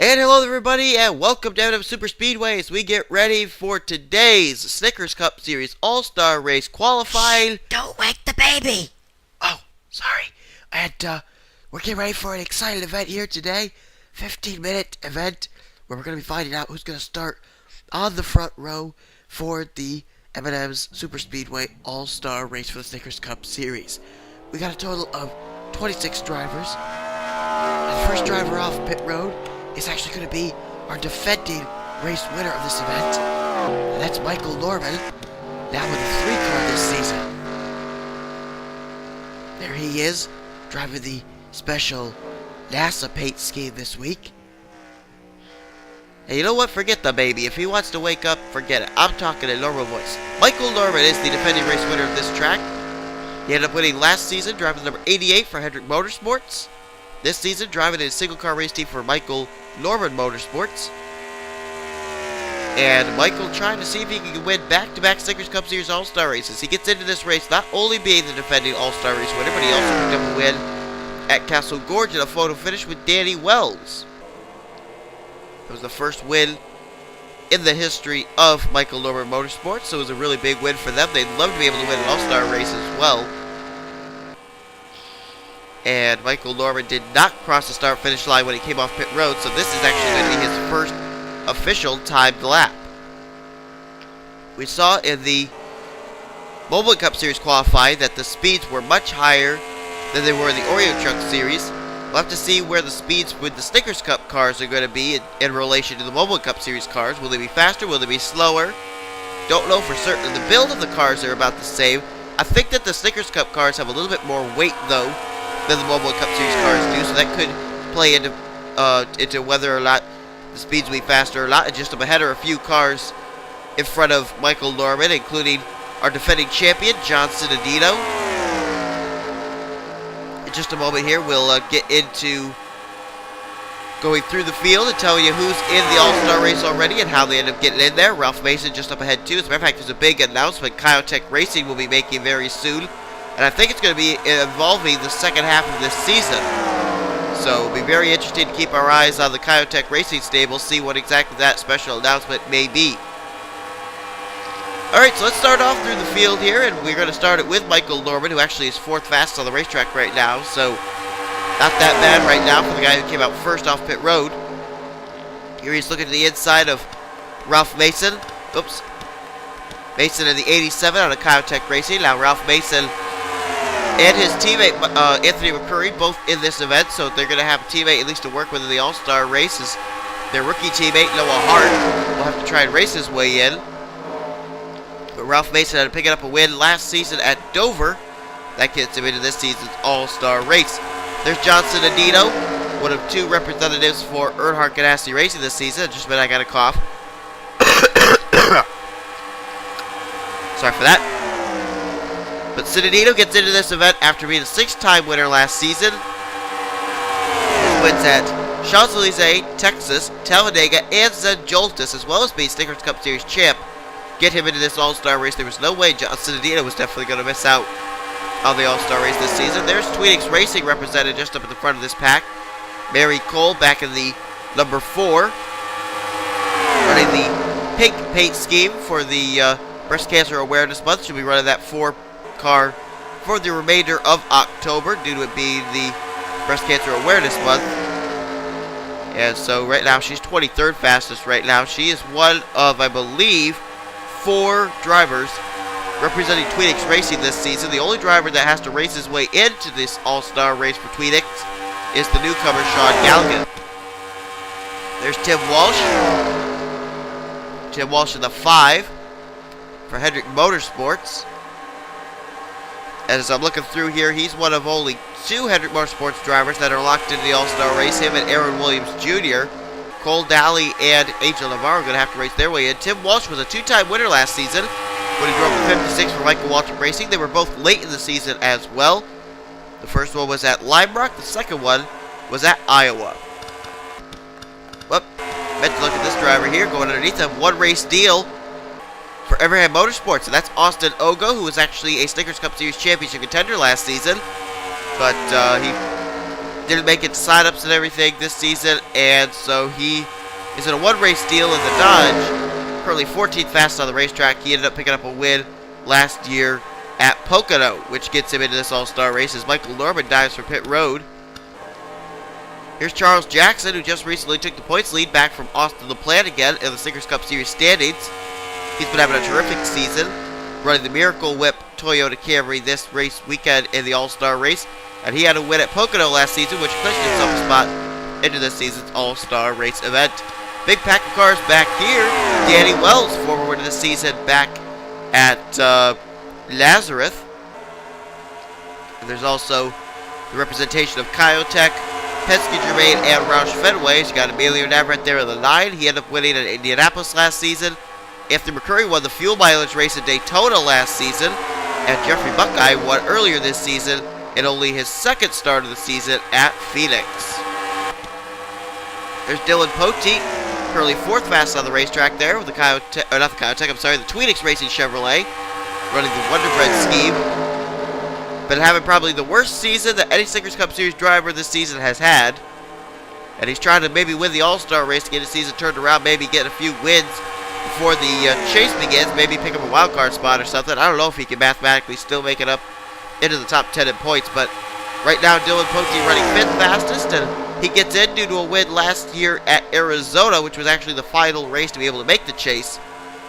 And hello everybody, and welcome down to Superspeedway as we get ready for today's Snickers Cup Series All-Star Race qualifying. Shh, don't wake the baby! Oh, sorry. We're getting ready for an exciting event here today. 15-minute event where we're going to be finding out who's going to start on the front row for the M&Ms Superspeedway All-Star Race for the Snickers Cup Series. We got a total of 26 drivers. And the first driver off pit road is actually going to be our defending race winner of this event. And that's Michael Norman, now with a 3-car this season. There he is, driving the special NASA paint scheme this week. And you know what? Forget the baby. If he wants to wake up, forget it. I'm talking in normal voice. Michael Norman is the defending race winner of this track. He ended up winning last season, driving number 88 for Hendrick Motorsports. This season, driving in a single-car race team for Michael Norman Motorsports. And Michael trying to see if he can win back-to-back Snickers Cup Series All-Star races. He gets into this race not only being the defending All-Star race winner, but he also picked up a win at Castle Gorge in a photo finish with Danny Wells. It was the first win in the history of Michael Norman Motorsports, so it was a really big win for them. They'd love to be able to win an All-Star race as well. And Michael Norman did not cross the start-finish line when he came off pit road, so this is actually going to be his first official timed lap. We saw in the Mobile Cup Series qualifying that the speeds were much higher than they were in the Oreo Truck Series. We'll have to see where the speeds with the Snickers Cup cars are going to be in relation to the Mobile Cup Series cars. Will they be faster? Will they be slower? Don't know for certain. The build of the cars are about the same. I think that the Snickers Cup cars have a little bit more weight, though, than the Mobile Cup Series cars do, so that could play into whether or not the speeds will be faster or not. And just up ahead are a few cars in front of Michael Norman, including our defending champion, John Cinedino. In just a moment here, we'll get into going through the field and telling you who's in the All-Star race already and how they end up getting in there. Ralph Mason just up ahead too. As a matter of fact, there's a big announcement Kyotech Racing will be making very soon. And I think it's going to be involving the second half of this season. So it'll be very interesting to keep our eyes on the Kyotech Racing stable, see what exactly that special announcement may be. Alright, so let's start off through the field here, and we're going to start it with Michael Norman, who actually is 4th fastest on the racetrack right now, so not that bad right now for the guy who came out first off pit road. Here he's looking to the inside of Ralph Mason. Oops. Mason in the 87 on a Kyotech Racing. Now Ralph Mason and his teammate, Anthony McCurry, both in this event, so they're going to have a teammate at least to work with in the All-Star races. Their rookie teammate, Noah Hart, will have to try and race his way in. But Ralph Mason had to pick up a win last season at Dover. That gets him into this season's All-Star race. There's John Cinedino, one of 2 representatives for Earnhardt Ganassi Racing this season. Just a minute, I got a cough. Sorry for that. But Cinedino gets into this event after being a 6-time winner last season. He wins at Champs-Élysées, Texas, Talladega, and Zandvoorts, as well as being Snickers Cup Series champ. Get him into this All-Star race. There was no way John Cinedino was definitely going to miss out on the All-Star race this season. There's Tweetix Racing represented just up at the front of this pack. Mary Cole back in the number 4. Running the pink paint scheme for the Breast Cancer Awareness Month. She'll be running that 4-car for the remainder of October due to it being the Breast Cancer Awareness Month. And so right now she's 23rd fastest right now. She is one of, I believe, 4 drivers representing Tweetix Racing this season. The only driver that has to race his way into this All-Star race for Tweetix is the newcomer Sean Galligan. There's Tim Walsh. Tim Walsh in the 5 for Hendrick Motorsports. As I'm looking through here, he's one of only 2 Hendrick Motorsports drivers that are locked into the All-Star race. Him and Aaron Williams Jr. Cole Daly and Angel Navarro are going to have to race their way in. Tim Walsh was a 2-time winner last season when he drove the 56 for Michael Waltrip Racing. They were both late in the season as well. The first one was at Lime Rock. The second one was at Iowa. Well, meant to look at this driver here going underneath a 1-race deal for Everhand Motorsports, and that's Austin Ogo, who was actually a Snickers Cup Series championship contender last season, but he didn't make it to sign-ups and everything this season, and so he is in a one-race deal in the Dodge. Currently 14th fastest on the racetrack. He ended up picking up a win last year at Pocono, which gets him into this All-Star race as Michael Norman dives for pit road. Here's Charles Jackson, who just recently took the points lead back from Austin LaPlante again in the Snickers Cup Series standings. He's been having a terrific season, running the Miracle Whip Toyota Camry this race weekend in the All-Star race. And he had a win at Pocono last season, which pushed himself a spot into this season's All-Star race event. Big pack of cars back here. Danny Wells, former winner this season, back at Lazarus. And there's also the representation of Kyotech, Penske Germain, and Roush Fenway. He's got Emilio Navarrete there in the 9. He ended up winning at Indianapolis last season. Anthony McCurry won the fuel mileage race at Daytona last season. And Jeffrey Buckeye won earlier this season in only his second start of the season at Phoenix. There's Dylan Poteet, currently 4th fastest on the racetrack there with the Kyotech, or not the Kyotech, I'm sorry, the Tweenix Racing Chevrolet, running the Wonder Bread scheme. Been having probably the worst season that any Snickers Cup Series driver this season has had. And he's trying to maybe win the All-Star race to get his season turned around, maybe get a few wins before the chase begins, maybe pick up a wild card spot or something. I don't know if he can mathematically still make it up into the top 10 in points, but right now Dylan Poteet running 5th fastest, and he gets in due to a win last year at Arizona, which was actually the final race to be able to make the chase,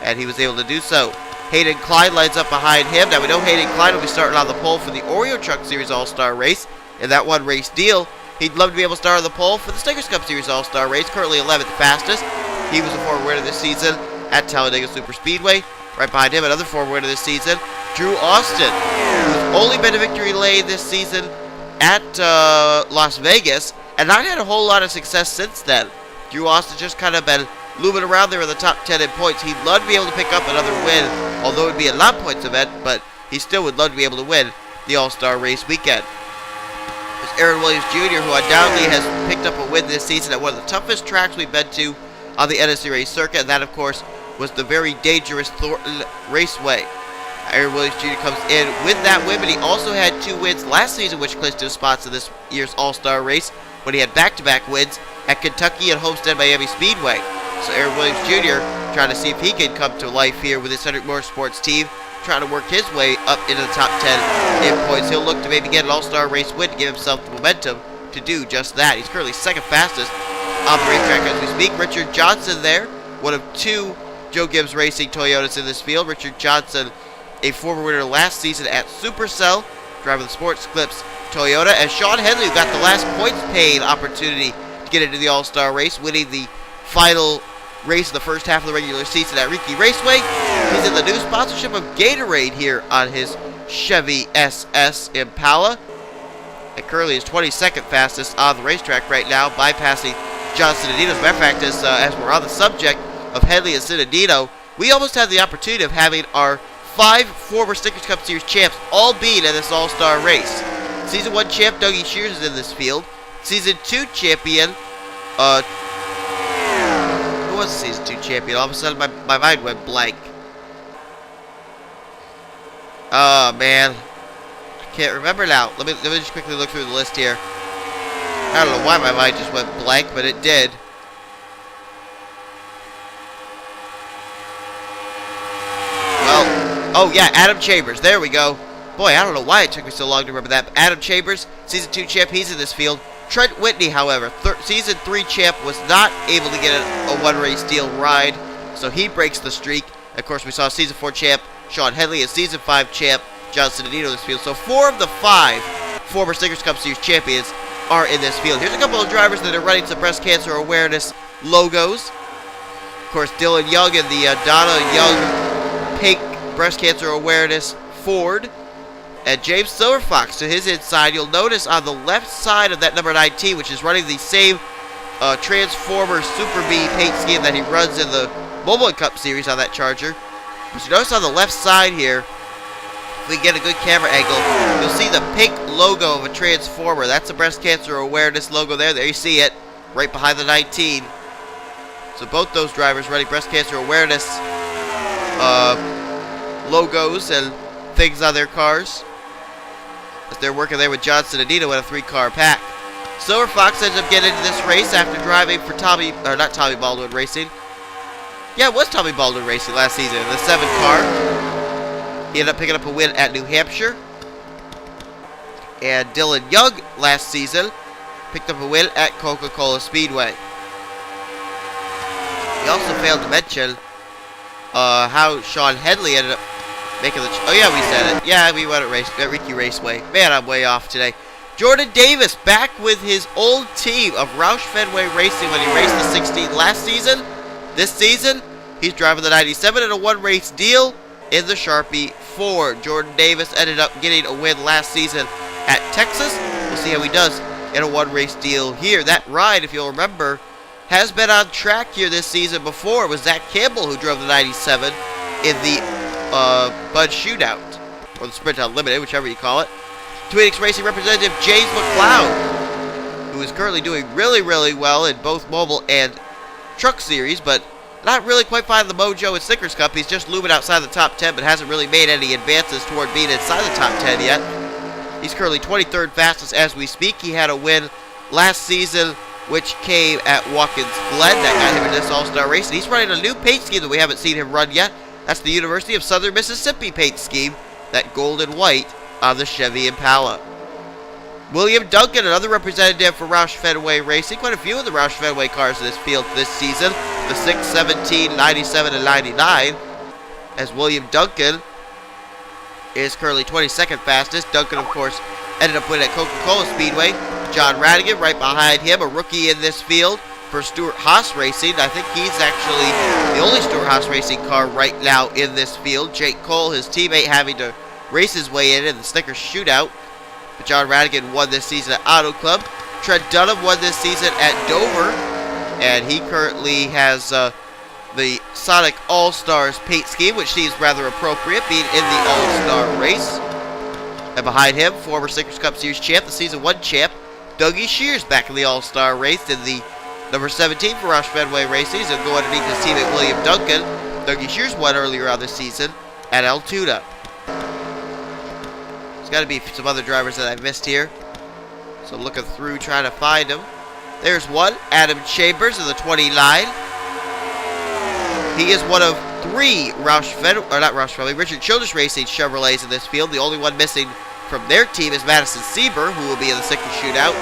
and he was able to do so. Hayden Klein lines up behind him. Now we know Hayden Klein will be starting on the pole for the Oreo Truck Series All-Star race in that one race deal. He'd love to be able to start on the pole for the Snickers Cup Series All-Star race, currently 11th fastest. He was a former winner this season at Talladega Superspeedway. Right behind him, another former winner this season, Drew Austin, who's only been a victory lane this season at Las Vegas, and not had a whole lot of success since then. Drew Austin just kind of been looming around there in the top 10 in points. He'd love to be able to pick up another win, although it would be a non-points event, but he still would love to be able to win the All-Star race weekend. There's Aaron Williams Jr., who undoubtedly has picked up a win this season at one of the toughest tracks we've been to on the NNSCRA circuit, and that, of course, was the very dangerous Thornton Raceway. Aaron Williams Jr. comes in with that win, but he also had 2 wins last season, which clinched his spots in this year's All-Star race, when he had back-to-back wins at Kentucky and Homestead Miami Speedway. So Aaron Williams Jr. trying to see if he can come to life here with his Hendrick Motorsports team, trying to work his way up into the top 10 in points. He'll look to maybe get an All-Star race win to give himself the momentum to do just that. He's currently 2nd fastest on the racetrack as we speak. Richard Johnson there, one of 2 Joe Gibbs Racing Toyotas in this field. Richard Johnson, a former winner last season at Supercell, driving the Sports Clips Toyota. And Sean Henley, who got the last points paid opportunity to get into the All-Star race, winning the final race in the first half of the regular season at Riki Raceway. He's in the new sponsorship of Gatorade here on his Chevy SS Impala. And currently is 22nd fastest on the racetrack right now, bypassing John Cittadino. As a matter of fact, as we're on the subject of Henley and Cittadino, we almost had the opportunity of having our 5 former Snickers Cup Series champs all being in this All-Star race. Season 1 champ Dougie Shears is in this field. Season 2 champion, who was the Season 2 champion? All of a sudden my mind went blank. Oh man, I can't remember now. Let me just quickly look through the list here. I don't know why my mind just went blank, but it did. Oh yeah, Adam Chambers. There we go. Boy, I don't know why it took me so long to remember that. But Adam Chambers, Season 2 champ, he's in this field. Trent Whitney, however, Season 3 champ, was not able to get a one-race deal ride, so he breaks the streak. Of course, we saw Season 4 champ Sean Henley and Season 5 champ John Cittadino in this field. So 4 of the 5 former Snickers Cup Series champions are in this field. Here's a couple of drivers that are running some breast cancer awareness logos. Of course, Dylan Young and the Donna Young pink breast cancer awareness Ford. And James Silverfox to his inside. You'll notice on the left side of that number 19, which is running the same Transformer Super B paint scheme that he runs in the Mobile Cup Series on that Charger. But you notice on the left side here, if we get a good camera angle, you'll see the pink logo of a Transformer. That's the breast cancer awareness logo there. There you see it, right behind the 19. So both those drivers running breast cancer awareness logos and things on their cars, as they're working there with John Cittadino in a 3-car pack. Silver Fox ends up getting into this race after driving for not Tommy Baldwin Racing. Yeah, it was Tommy Baldwin Racing last season in the 7 car. He ended up picking up a win at New Hampshire. And Dylan Young last season picked up a win at Coca-Cola Speedway. We also failed to mention how Sean Headley ended up making the... Oh, yeah, we said it. Yeah, we went at Ricky Raceway. Man, I'm way off today. Jordan Davis back with his old team of Roush Fenway Racing when he raced the 16 last season. This season, he's driving the 97 in a one-race deal in the Sharpie 4. Jordan Davis ended up getting a win last season at Texas. We'll see how he does in a one-race deal here. That ride, if you'll remember, has been on track here this season before. It was Zach Campbell who drove the 97 in the Bud Shootout, or the Sprint Unlimited, whichever you call it. Tweedix Racing representative James McLeod, who is currently doing really, really well in both mobile and truck series, but not really quite finding the mojo in Snickers Cup. He's just looming outside the top 10, but hasn't really made any advances toward being inside the top 10 yet. He's currently 23rd fastest as we speak. He had a win last season, which came at Watkins Glen. That got him in this All-Star Race. And he's running a new paint scheme that we haven't seen him run yet. That's the University of Southern Mississippi paint scheme, that gold and white on the Chevy Impala. William Duncan, another representative for Roush Fenway Racing. Quite a few of the Roush Fenway cars in this field this season. The 6, 17, 97, and 99. As William Duncan is currently 22nd fastest. Duncan, of course, ended up winning at Coca-Cola Speedway. John Radigan right behind him, a rookie in this field for Stuart Haas Racing. I think he's actually the only Stuart Haas Racing car right now in this field. Jake Cole, his teammate, having to race his way in the Snickers Shootout. But John Radigan won this season at Auto Club. Trent Dunham won this season at Dover. And he currently has the Sonic All-Stars paint scheme, which seems rather appropriate, being in the All-Star Race. And behind him, former Snickers Cup Series champ, the Season 1 champ, Dougie Shears, back in the All-Star Race in the number 17 for Roush Fenway Racing. He'll go underneath his teammate William Duncan. Dougie Shears won earlier on this season at Altoona. There's got to be some other drivers that I missed here. So I'm looking through, trying to find them. There's one, Adam Chambers in the 29. He is one of 3 Richard Childress Racing Chevrolets in this field. The only one missing from their team is Madison Sieber, who will be in the Snickers Shootout.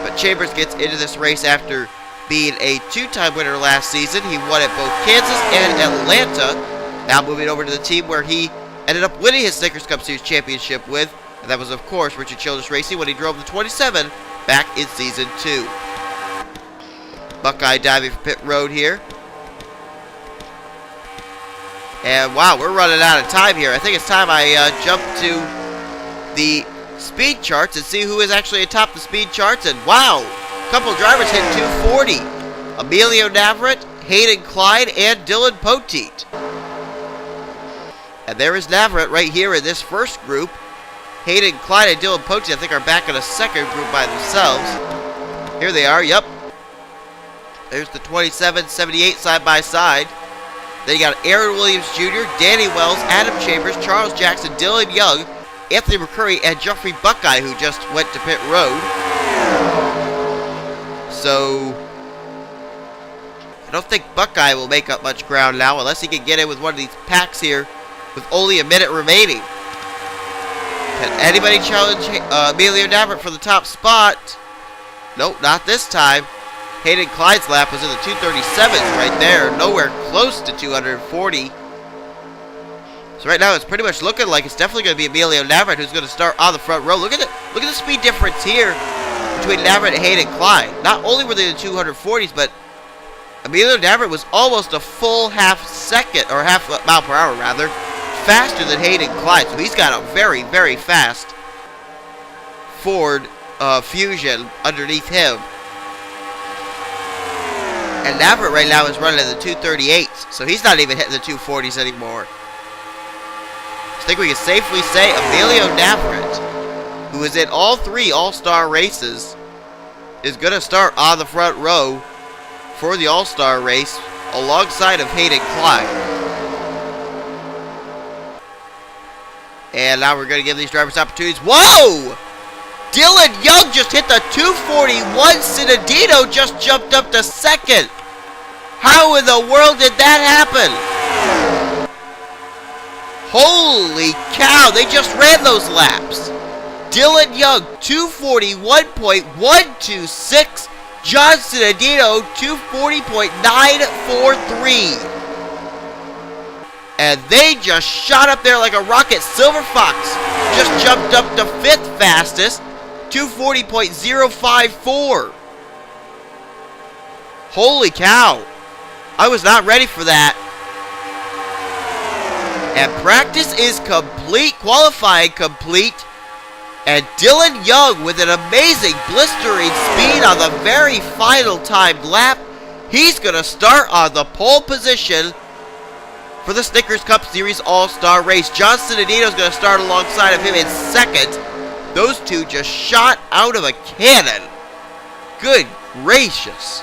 But Chambers gets into this race after being a 2-time winner last season. He won at both Kansas and Atlanta. Now moving over to the team where he ended up winning his Snickers Cup Series championship with. And that was, of course, Richard Childress Racing when he drove the 27 back in Season 2. Buckeye diving for pit road here. And wow, we're running out of time here. I think it's time I jump to the speed charts and see who is actually atop the speed charts. And wow, a couple of drivers hit 240. Emilio Navarrete, Hayden Clyde, and Dylan Poteet. And there is Navarrete right here in this first group. Hayden Clyde and Dylan Poteet, I think, are back in a second group by themselves. Here they are, yep. There's the 27, 78 side by side. Then you got Aaron Williams Jr., Danny Wells, Adam Chambers, Charles Jackson, Dylan Young, Anthony McCurry, and Jeffrey Buckeye, who just went to pit road. So I don't think Buckeye will make up much ground now unless he can get in with one of these packs here with only a minute remaining. Can anybody challenge Emilio Navarrete for the top spot? Nope, not this time. Hayden Clyde's lap was in the 237s right there, nowhere close to 240. So right now it's pretty much looking like it's definitely going to be Emilio Navarrete who's going to start on the front row. Look at the speed difference here between Navarrete and Hayden Clyde. Not only were they in the 240s, but Emilio Navarrete was almost a full half second, or half mile per hour rather, faster than Hayden Clyde. So he's got a very, very fast Ford Fusion underneath him. And Navarrete right now is running in the 238s, so he's not even hitting the 240s anymore. I think we can safely say Emilio Navarrete, who is in all 3 All-Star races, is going to start on the front row for the All-Star race alongside of Hayden Clyde. And now we're going to give these drivers opportunities. Whoa! Dylan Young just hit the 241. Cinedino just jumped up to second. How in the world did that happen? Holy cow, they just ran those laps. Dylan Young, 241.126. John Cinedino, 240.943. And they just shot up there like a rocket. Silver Fox just jumped up to 5th fastest, 240.054. Holy cow. I was not ready for that. And practice is complete, qualifying complete. And Dylan Young with an amazing blistering speed on the very final timed lap. He's going to start on the pole position for the Snickers Cup Series All-Star Race. John Cinedino is going to start alongside of him in second. Those two just shot out of a cannon. Good gracious.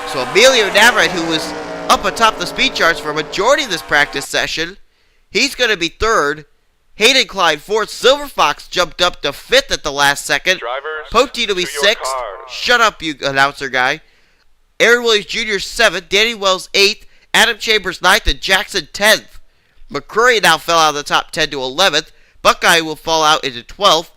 So Emilio Navarrete, who was up atop the speed charts for a majority of this practice session, he's going to be third. Hayden Klein fourth. Silver Fox jumped up to 5th at the last second. Poteet will be 6th. Shut up, you announcer guy. Aaron Williams Jr. 7th. Danny Wells 8th. Adam Chambers 9th and Jackson 10th. McCurry now fell out of the top 10 to 11th. Buckeye will fall out into 12th.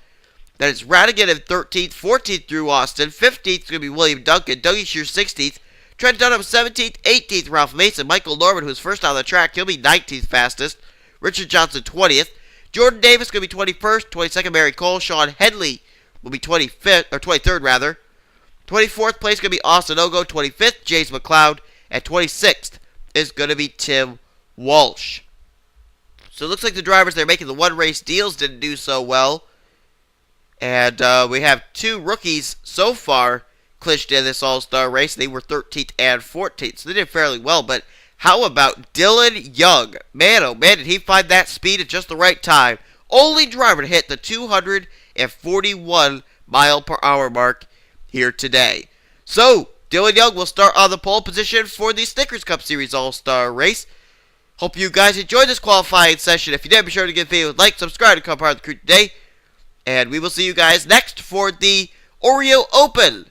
Then it's Radigan in 13th. 14th Drew Austin. 15th is going to be William Duncan. Dougie Shear 16th. Trent Dunham 17th. 18th Ralph Mason. Michael Norman, who's first on the track, he'll be 19th fastest. Richard Johnson 20th. Jordan Davis going to be 21st. 22nd Mary Cole. Sean Headley will be 25th, or 23rd rather. 24th place going to be Austin Ogo. 25th James McLeod. And 26th is going to be Tim Walsh. So it looks like the drivers that are making the one-race deals didn't do so well. And we have 2 rookies so far clinched in this All-Star race. They were 13th and 14th, so they did fairly well. But how about Dylan Young? Man, oh man, did he find that speed at just the right time. Only driver to hit the 241 mile per hour mark here today. So Dylan Young will start on the pole position for the Snickers Cup Series All-Star Race. Hope you guys enjoyed this qualifying session. If you did, be sure to give the video a like, subscribe, and become part of the crew today. And we will see you guys next for the Oreo Open,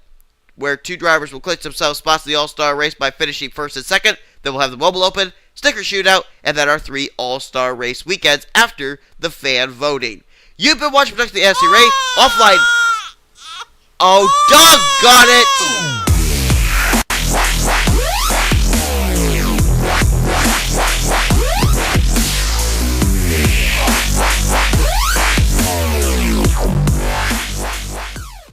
where 2 drivers will clinch themselves spots in the All-Star Race by finishing 1st and 2nd. Then we'll have the Mobile Open, Sticker Shootout, and then our 3 All-Star Race weekends after the fan voting. You've been watching production of the NNSCRA offline. Oh, doggone it!